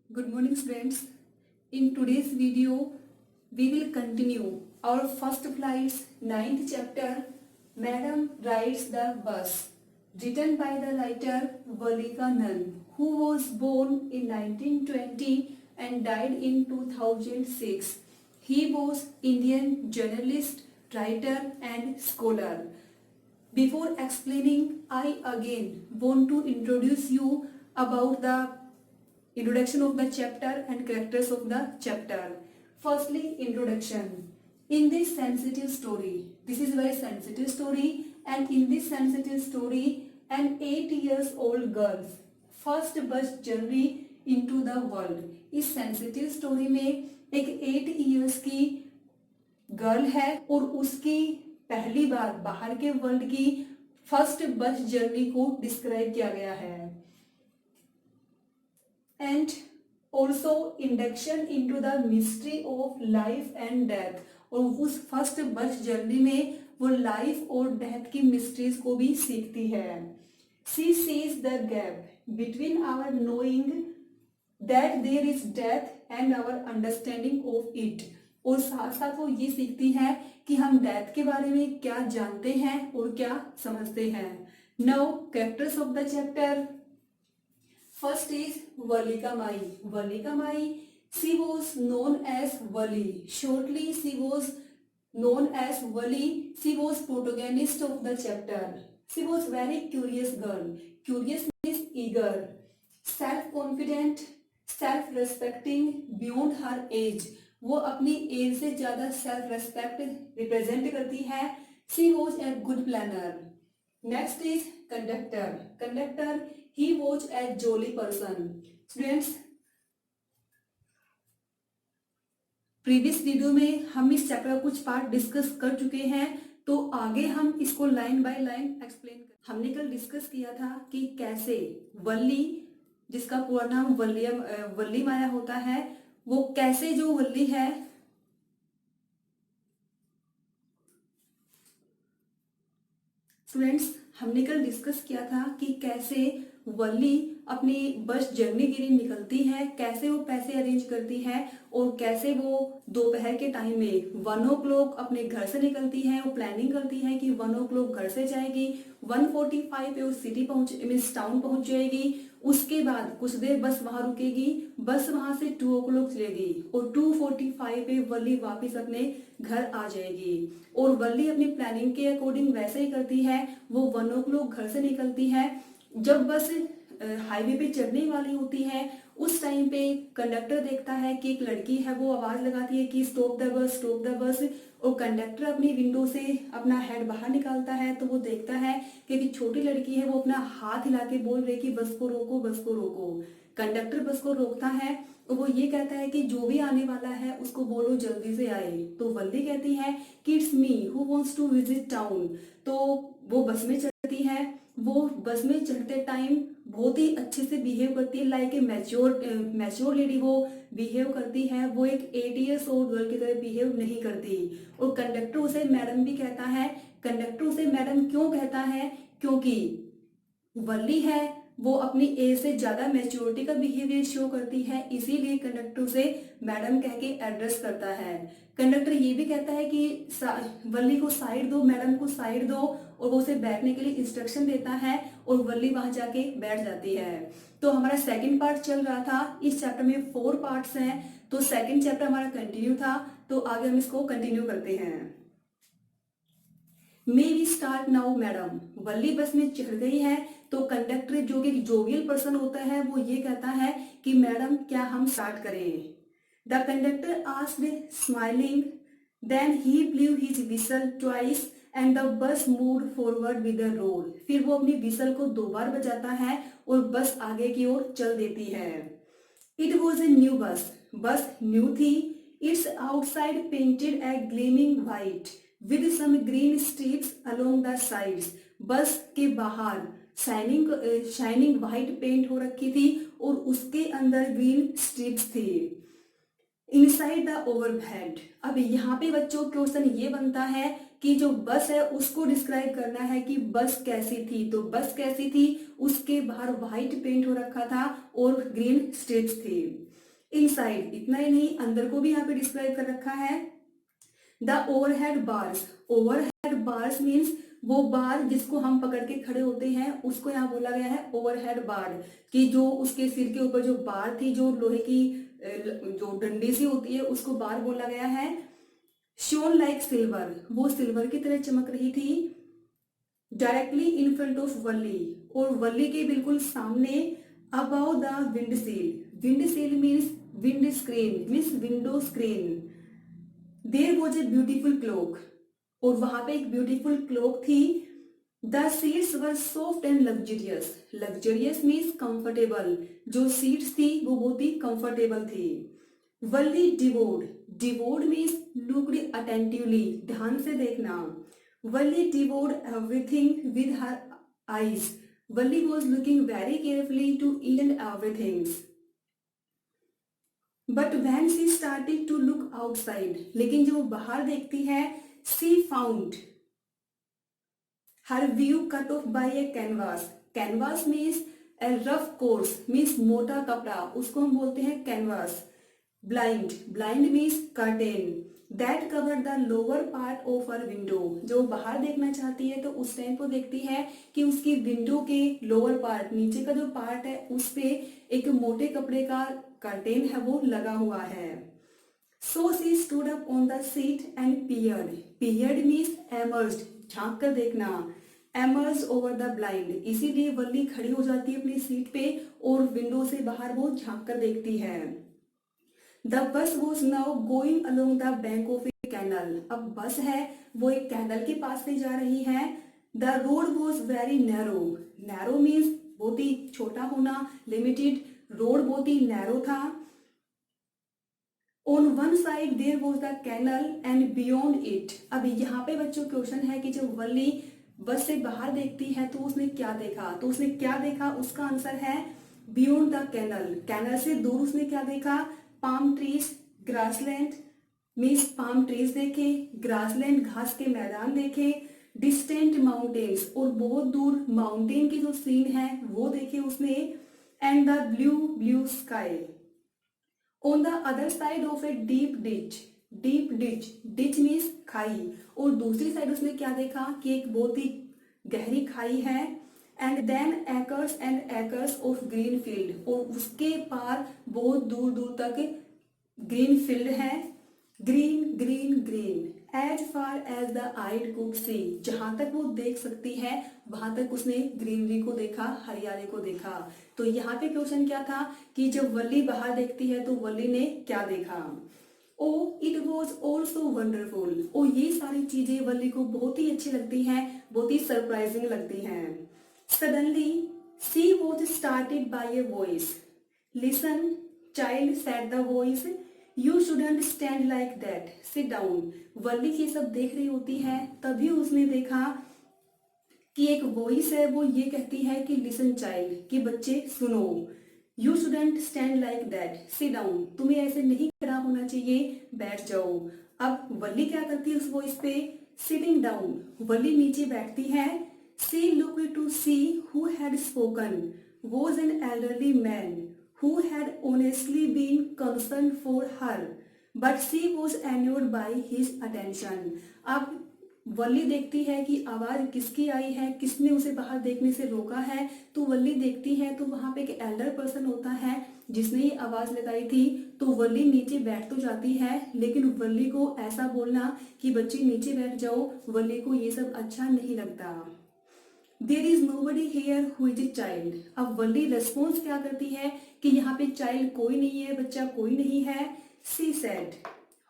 Good morning students. In today's video, we will continue our first flight's ninth chapter, Madam Rides the Bus, written by the writer Valika Nunn, who was born in 1920 and died in 2006. He was Indian journalist, writer and scholar. Before explaining, I again want to introduce you about the introduction of the chapter and characters of the chapter. Firstly, introduction. In this sensitive story, this is a very sensitive story, and in this sensitive story, an 8 years old girl's first bus journey into the world. इस sensitive story में एक 8 years की girl है और उसकी पहली बार बाहर के वर्ल्ड की फर्स्ट बस जर्नी को डिस्क्राइब किया गया है and also induction into the mystery of life and death. और उस फर्स्ट बस जर्नी में वो लाइफ और डेथ की मिस्ट्रीज को भी सीखती है। She sees the gap between our knowing that there is death and our understanding of it. और साथ साथ वो ये सीखती है कि हम डेथ के बारे में क्या जानते हैं और क्या समझते हैं। Now characters of the chapter. First is Valika Mai. Valika Mai, she was known as Valli. Shortly she was known as Wali. She was protagonist of the chapter. She was very curious girl. Curious means eager, self-confident, self-respecting, beyond her age. वो अपनी as से ज्यादा self respect represent करती है। She was a good planner. Next is conductor. Conductor, he was a jolly person. Students, previous video में हम इस chapter का कुछ पार्ट डिस्कस कर चुके हैं, तो आगे हम इसको लाइन बाय लाइन एक्सप्लेन कर। हमने कल डिस्कस किया था कि कैसे वल्ली, जिसका पूरा नाम वल्ली माया होता है, वो कैसे जो वल्ली है स्टूडेंट्स, हमने कल डिस्कस किया था कि कैसे वल्ली अपनी बस जर्नी के लिए निकलती है, कैसे वो पैसे अरेंज करती है और कैसे वो दोपहर के टाइम में 1 o'clock अपने घर से निकलती है। वो प्लानिंग करती है कि 1 o'clock घर से जाएगी, 1:45 पे वो सिटी मीन्स टाउन पहुंच जाएगी। उसके बाद कुछ देर बस वहां रुकेगी, बस वहां से 2 o'clock चलेगी और 2:45 पे वल्ली वापस अपने घर आ जाएगी। और वल्ली अपनी प्लानिंग के अकॉर्डिंग वैसे ही करती है। वो 1 o'clock घर से निकलती है। जब बस हाईवे पे चढ़ने वाली होती है, उस टाइम पे कंडक्टर देखता है कि एक लड़की है, वो आवाज लगाती है कि stop the bus, stop the bus. और कंडक्टर अपनी विंडो से अपना हेड बाहर निकालता है, तो वो देखता है कि एक छोटी लड़की है, वो अपना हाथ हिला के बोल रही कि बस को रोको, बस को रोको। कंडक्टर बस को रोकता है और वो ये कहता है कि जो भी आने वाला है उसको बोलो जल्दी से आए। तो वल्ली कहती है कि it's me who wants to visit town. तो वो बस में चढ़ती है। वो बस में चढ़ते टाइम बहुत ही अच्छे से बिहेव करती है, लाइक ए मैच्योर लेडी वो बिहेव करती है। वो एक 8 years old गर्ल की तरह बिहेव नहीं करती। और कंडक्टर उसे मैडम भी कहता है। कंडक्टर उसे मैडम क्यों कहता है? क्योंकि वल्ली है, वो अपनी एज से ज्यादा मैच्योरिटी का बिहेवियर शो करती है, इसीलिए कंडक्टर उसे मैडम कह के एड्रेस करता है। कंडक्टर ये भी कहता है कि वल्ली को साइड दो, मैडम को साइड दो, और वो उसे बैठने के लिए इंस्ट्रक्शन देता है और वल्ली वहां जाके बैठ जाती है। तो हमारा सेकंड पार्ट चल रहा था। इस चैप्टर में 4 पार्ट्स हैं, तो सेकंड चैप्टर हमारा कंटिन्यू था, तो आगे हम इसको कंटिन्यू करते हैं। May we start now madam. Valli bus में चढ़ गई है, तो कंडक्टर जो कि जोवियल पर्सन होता है, वो ये कहता है कि मैडम क्या हम स्टार्ट करें। The conductor asked smiling, then he blew his whistle twice and the bus moved forward with the roar. फिर वो अपनी विसल को 2 बार बजाता है और बस आगे की ओर चल देती है। It was a new bus. Bus new थी। Its outside painted a gleaming white with some green stripes along the sides. Bus के बाहर शाइनिंग व्हाइट पेंट हो रखी थी और उसके अंदर ग्रीन स्ट्रिप्स थी। Inside the overhead. अब यहाँ पे बच्चों क्वेश्चन ये बनता है कि जो बस है उसको डिस्क्राइब करना है कि बस कैसी थी। तो बस कैसी थी, उसके बाहर व्हाइट पेंट हो रखा था और ग्रीन स्ट्रिप्स थी। इनसाइड इतना ही नहीं, अंदर को भी यहाँ पे डिस्क्राइब कर रखा है। The overhead bars, overhead bars means वो बार जिसको हम पकड़ के खड़े होते हैं उसको यहाँ बोला गया है ओवरहेड बार, कि जो उसके सिर के ऊपर जो बार थी, जो लोहे की जो डंडी सी होती है उसको बार बोला गया है। शोन लाइक सिल्वर, वो सिल्वर की तरह चमक रही थी। Directly in front of Valli, और वल्ली के बिल्कुल सामने। Above the windshield, windshield means windscreen, means window screen. There was a beautiful clock, और वहां पे एक ब्यूटीफुल क्लोक थी। The seats were soft and luxurious, luxurious means comfortable, जो सीट्स थी वो बहुत ही कंफर्टेबल थी। Valli devoured, devoured means looked attentively, ध्यान से देखना। Valli devoured everything with her eyes, Valli was looking very carefully to each and everything. But when she started to look outside, लेकिन जब वो बाहर देखती है, she found her view cut off by a canvas, canvas means a rough coarse, means मोटा कपड़ा, उसको हम बोलते हैं canvas. Blind, blind means curtain, that cover the lower part of her window, जो बाहर देखना चाहती है तो उस टाइम को देखती है कि उसकी विंडो के लोअर पार्ट, नीचे का जो पार्ट है उस पे एक मोटे कपड़े का कर्टेन है वो लगा हुआ है। So she stood up on the seat and peered, peered means emerged, झांक कर देखना। एमर्स ओवर द ब्लाइंड, इसीलिए वल्ली खड़ी हो जाती है अपनी सीट पे और विंडो से बाहर वो झांक कर देखती है। The bus was now going along the bank of a canal, अब बस है वो एक कैनल के पास से जा रही है। The road was very narrow, narrow means बहुत ही छोटा होना, लिमिटेड, रोड बहुत ही नैरो था। On one side there was the canal and beyond it, अब यहाँ पे बच्चों क्वेश्चन है कि जब वल्ली बस से बाहर देखती है तो उसने क्या देखा, तो उसने क्या देखा, उसका आंसर है बियॉन्ड द कैनल, कैनल से दूर उसने क्या देखा, palm trees, grassland means palm trees देखे, ग्रासलैंड घास के मैदान देखे, डिस्टेंट माउंटेन्स और बहुत दूर माउंटेन की जो सीन है वो देखे उसने, and the blue blue sky. On the other side of a deep ditch, deep ditch, ditch means खाई, और दूसरी साइड उसने क्या देखा कि एक बहुत ही गहरी खाई है। And then acres and acres of green field, और उसके पार बहुत दूर दूर तक ग्रीन फील्ड है। Green green green as far as the eyed could see, जहां तक वो देख सकती है वहां तक उसने ग्रीनरी को देखा, हरियाली को देखा। तो यहाँ पे क्वेश्चन क्या था कि जब वल्ली बाहर देखती है तो वल्ली ने क्या देखा। ओ इट वॉज ऑल्सो वंडरफुल, ओ ये सारी चीजें वल्ली को बहुत ही अच्छी लगती हैं, बहुत ही सरप्राइजिंग लगती हैं। Suddenly she was started by a voice, listen child said the voice, you shouldn't stand like that, sit down. Valli ये सब देख रही होती है, तभी उसने देखा कि एक वॉइस है वो ये कहती है कि लिसन चाइल्ड, कि बच्चे सुनो, you shouldn't stand like that, sit down, तुम्हें ऐसे नहीं खड़ा होना चाहिए, बैठ जाओ। अब वल्ली क्या करती है उस वॉइस पे, सिटिंग डाउन, वल्ली नीचे बैठती है। She looked to see who had spoken, was an elderly man who had honestly been concerned for her, but she was annoyed by his attention. अब वल्ली देखती है कि आवाज किसकी आई है, किसने उसे बाहर देखने से रोका है, तो वल्ली देखती है तो वहां पे एक एल्डर पर्सन होता है जिसने ये आवाज लगाई थी। तो वल्ली नीचे बैठ तो जाती है, लेकिन वल्ली को ऐसा बोलना कि बच्चे नीचे बैठ जाओ, वल्ली को ये सब अच्छा नहीं लगता। There is nobody here who is a child, अब वल्ली रेस्पॉन्स क्या करती है कि यहाँ पे चाइल्ड कोई नहीं है, बच्चा कोई नहीं है। She said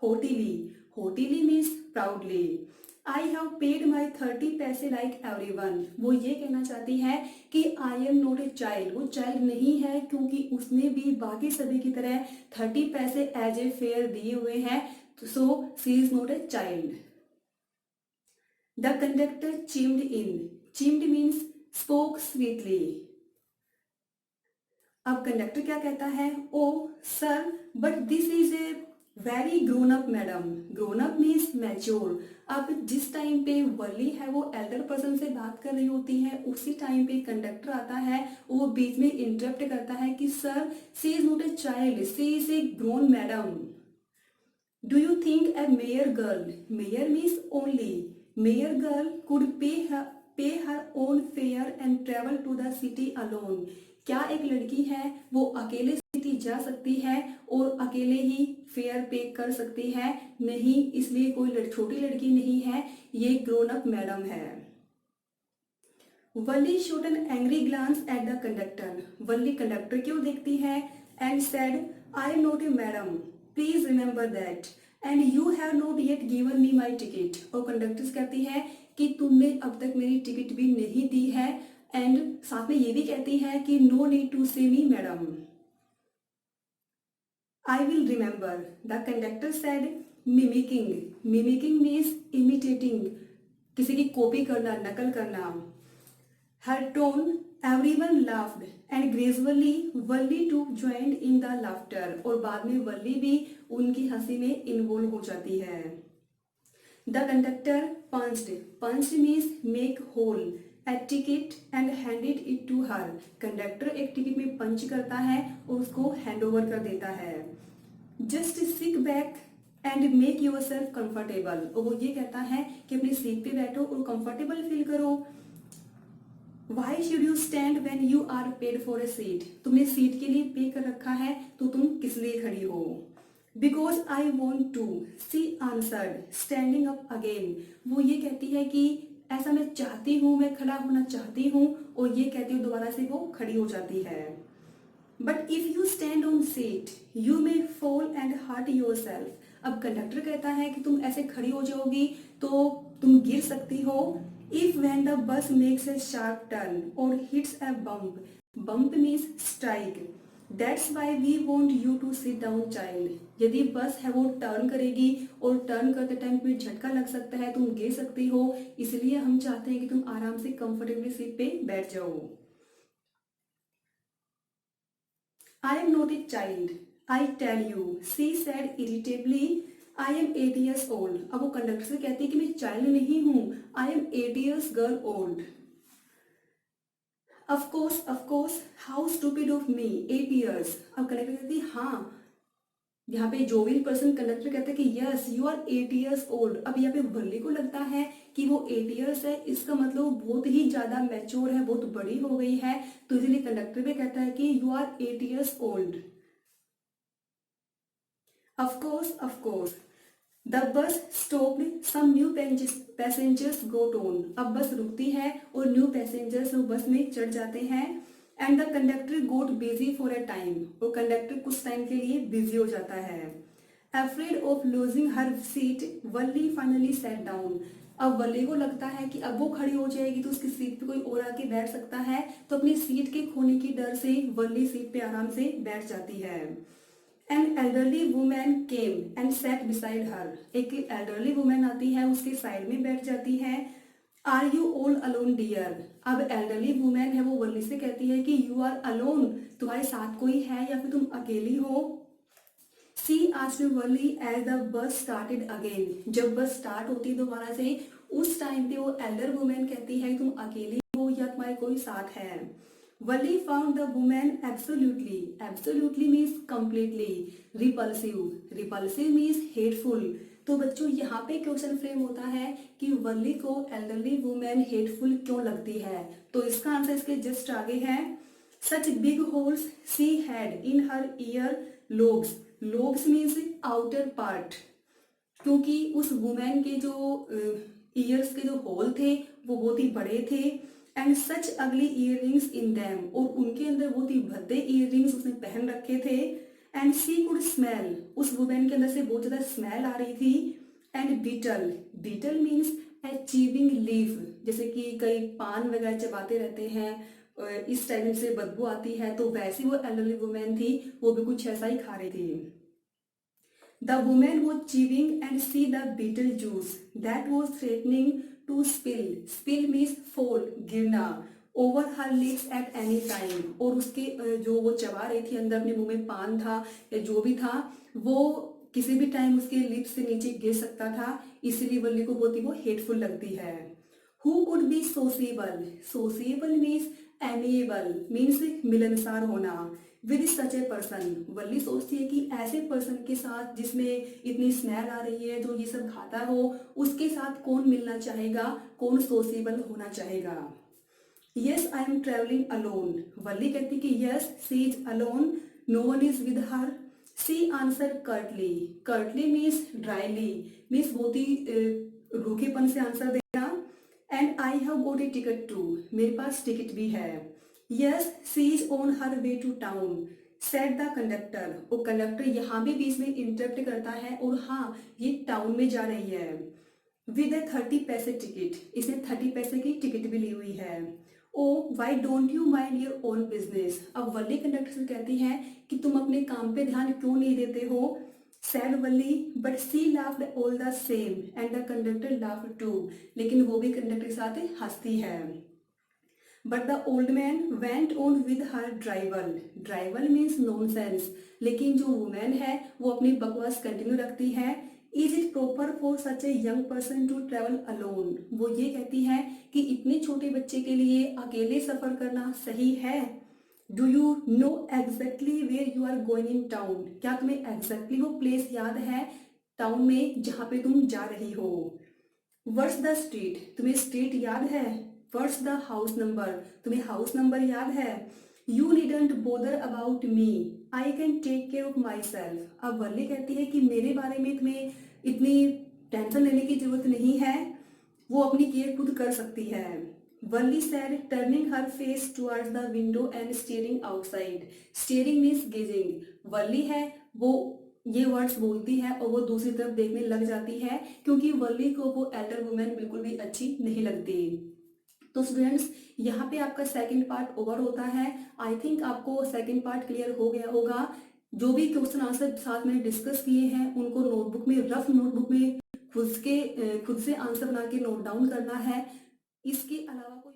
haughtily, haughtily means proudly, I have paid my 30 पैसे लाइक एवरीवन, वो ये कहना चाहती है कि आई एम नॉट ए चाइल्ड, वो चाइल्ड नहीं है क्योंकि उसने भी बाकी सभी की तरह 30 पैसे एज ए फेयर दिए हुए हैं, so she is not a child. The conductor chimed in, chimed means spoke sweetly. अब कंडक्टर क्या कहता है, oh sir but this is a very grown up madam. Grown up means mature. अब जिस time पे वर्ली है वो एल्डर पर्सन से बात कर रही होती है, उसी टाइम पे कंडक्टर आता है, वो बीच में इंटरप्ट करता है कि sir, she is not a child, she is a grown madam. Do you think a mere girl, mere means only, mere girl could pay her own fare and travel to the city alone. क्या एक लड़की है वो अकेले city जा सकती है और अकेले ही फेयर पे कर सकती है? नहीं, इसलिए कोई छोटी लड़की नहीं है, ये ग्रोन अप मैडम है। Valli shot an angry glance at the conductor. Valli conductor क्यों देखती है and said, I am not a madam, please remember that, and you have not yet given me my ticket. और कंडक्टर कहती है कि तुमने अब तक मेरी टिकट भी नहीं दी है, एंड साथ में ये भी कहती है कि नो नीड टू से me madam, I will remember. The conductor said, mimicking. Mimicking means imitating, किसी की कॉपी करना, नकल करना। Her tone, everyone laughed and gradually Valli too joined in the laughter। और बाद में वल्ली भी उनकी हंसी में इन्वॉल्व हो जाती है। The conductor punched। Punched means make hole a ticket and handed it to her। Conductor एक टिकट में पंच करता है और उसको हैंड ओवर कर देता है। Just sit back and make yourself comfortable। और वो ये कहता है कि अपनी सीट पे बैठो और कंफर्टेबल फील करो। Why should you stand when you are paid for a seat? तुमने सीट के लिए पे कर रखा है तो तुम किस लिए खड़ी हो? Because I want to, she answered, standing up again। वो ये कहती है कि ऐसा मैं चाहती हूँ, मैं खड़ा होना चाहती हूँ, और ये कहती हूँ दोबारा से वो खड़ी हो जाती है। But if you stand on seat, you may fall and hurt yourself। अब कंडक्टर कहता है कि तुम ऐसे खड़ी हो जाओगी तो तुम गिर सकती हो। If when the bus makes a sharp turn or hits a bump, bump means strike, that's why we want you to sit down child। यदि बस है वो टर्न करेगी और टर्न करते टाइम तुम्हें झटका लग सकता है, तुम गिर सकती हो, इसलिए हम चाहते हैं कि तुम आराम से कंफर्टेबली सीट पे बैठ जाओ। I am not a child, I tell you, she said irritably, I am 8 years old। अब वो कंडक्टर से कहती है कि मैं चाइल्ड नहीं हूँ, I am 8 years girl old। Of course, how stupid of me, 8 years। अब कंडक्टर कहती है हाँ, यहाँ पे जोवियल पर्सन कंडक्टर कहते हैं कि yes you are 8 years old। अब यहाँ पे वल्ली को लगता है कि वो 8 years है, इसका मतलब बहुत ही ज्यादा मैच्योर है, बहुत बड़ी हो गई है, तो इसलिए कंडक्टर भी कहता है कि you are 8 years old। Of course, the bus stopped, some new passengers got on। अब बस रुकती है और न्यू पैसेंजर्स बस में चढ़ जाते हैं। And the conductor got busy for a time. और कंडक्टर कुछ टाइम के लिए बिजी हो जाता है। Afraid of losing her seat, Valli finally sat down. अब वल्ली को लगता है कि अब वो खड़ी हो जाएगी तो उसकी सीट पे कोई और आके बैठ सकता है, तो अपनी सीट के खोने की डर से वल्ली सीट पे आराम से बैठ जाती है। An elderly woman came and sat beside her। एक elderly woman आती है, उसके साइड में बैठ जाती है। Are you all alone dear? अब elderly woman है वो वल्ली से कहती है कि you are alone, तुम्हारे साथ कोई है या फिर तुम अकेली हो? She asked Valli as the bus started again। जब बस स्टार्ट होती है दोबारा से, उस टाइम पे वो elder woman कहती है तुम अकेली हो या तुम्हारे कोई साथ है? Wally found the woman absolutely means completely, repulsive means hateful। तो बच्चों यहाँ पे क्वेश्चन फ्रेम होता है कि वल्ली को एल्डरली वुमेन हेटफुल क्यों लगती है, तो इसका आंसर इसके जस्ट आगे है। Such big holes she had in her year lobes. Lobes means outer part, क्योंकि उस वुमेन के जो ईयर्स के जो होल थे वो बहुत ही बड़े थे। एंड सच अगली ईयररिंग्स इन दैम, और उनके अंदर बहुत ही भद्दे ईयररिंग्स उसने पहन रखे थे। एंड शी कुड स्मेल, उस वुमेन के अंदर से बहुत ज्यादा स्मेल आ रही थी। And betel means achieving leaf, जैसे कि कई पान वगैरह चबाते रहते हैं, इस टाइम से बदबू आती है, तो वैसी वो एल्डरली वुमेन थी, वो भी कुछ ऐसा ही खा रही थी। The woman was chewing and see the beetle juice that was threatening to spill। Spill means fall, गिरना। Over her lips at any time, और उसके जो वो चबा रही थी, अंदर अपने मुंह में पान था या जो भी था, वो किसी भी टाइम उसके लिप्स से नीचे गिर सकता था, इसीलिए वल्ली को बहुत ही वो हेटफुल लगती है। Who could be सोसिएबल, सोसिएबल means amiable, means मिलनसार होना। विद सच ए पर्सन, वल्ली सोचती है कि ऐसे पर्सन के साथ जिसमें इतनी स्मेल आ रही है, जो ये सब खाता हो, उसके साथ कौन मिलना चाहेगा, कौन सोसिएबल होना चाहेगा। Yes I am travelling alone, Valli कहती कि yes she is alone, no one is with her. She answer curtly, curtly means drily, means बहुत ही रूखेपन से आंसर देना। And I have got a ticket too, मेरे पास टिकट भी है। Yes she is on her way to town, said the conductor, वो कंडक्टर यहाँ भी बीच में इंटरप्ट करता है, और हाँ ये टाउन में जा रही है। विद ए 30 पैसे टिकट, इसने 30 पैसे की टिकट भी ली हुई है। Oh why don't you mind your own business, अब वल्ली कंडक्टर से कहती है कि तुम अपने काम पे ध्यान क्यों नहीं देते हो। Said Valli but she laughed all the same and the conductor laughed too, लेकिन वो भी कंडक्टर के साथ हंसती है। But the old man went on with her drivel, drivel means nonsense, लेकिन जो वुमेन है वो अपनी बकवास कंटिन्यू रखती है। Is it proper for such a young person to travel alone, वो ये कहती है कि इतने छोटे बच्चे के लिए अकेले सफर करना सही है। Do you know exactly where you are going in town, क्या तुम्हें एग्जैक्टली वो प्लेस याद है टाउन में जहाँ पे तुम जा रही हो। व्हाट्स द स्ट्रीट, तुम्हें स्ट्रीट याद है। व्हाट्स द हाउस नंबर, तुम्हें हाउस नंबर याद है। You needn't bother about me, I can take care of myself, अब वल्ली कहती है कि मेरे बारे में तुम्हें इतनी टेंशन लेने की जरूरत नहीं है, वो अपनी केयर खुद कर सकती है। Valli said turning her face towards the window and staring outside, staring means gazing, Valli है वो ये वर्ड्स बोलती है और वो दूसरी तरफ देखने लग जाती है, क्योंकि वल्ली को वो एल्डर वुमेन बिल्कुल भी अच्छी नहीं लगती। तो स्टूडेंट्स यहाँ पे आपका सेकंड पार्ट ओवर होता है। आई थिंक आपको सेकंड पार्ट क्लियर हो गया होगा। जो भी क्वेश्चन आंसर साथ में डिस्कस किए हैं उनको नोटबुक में, रफ नोटबुक में खुद से आंसर बना के नोट डाउन करना है। इसके अलावा कोई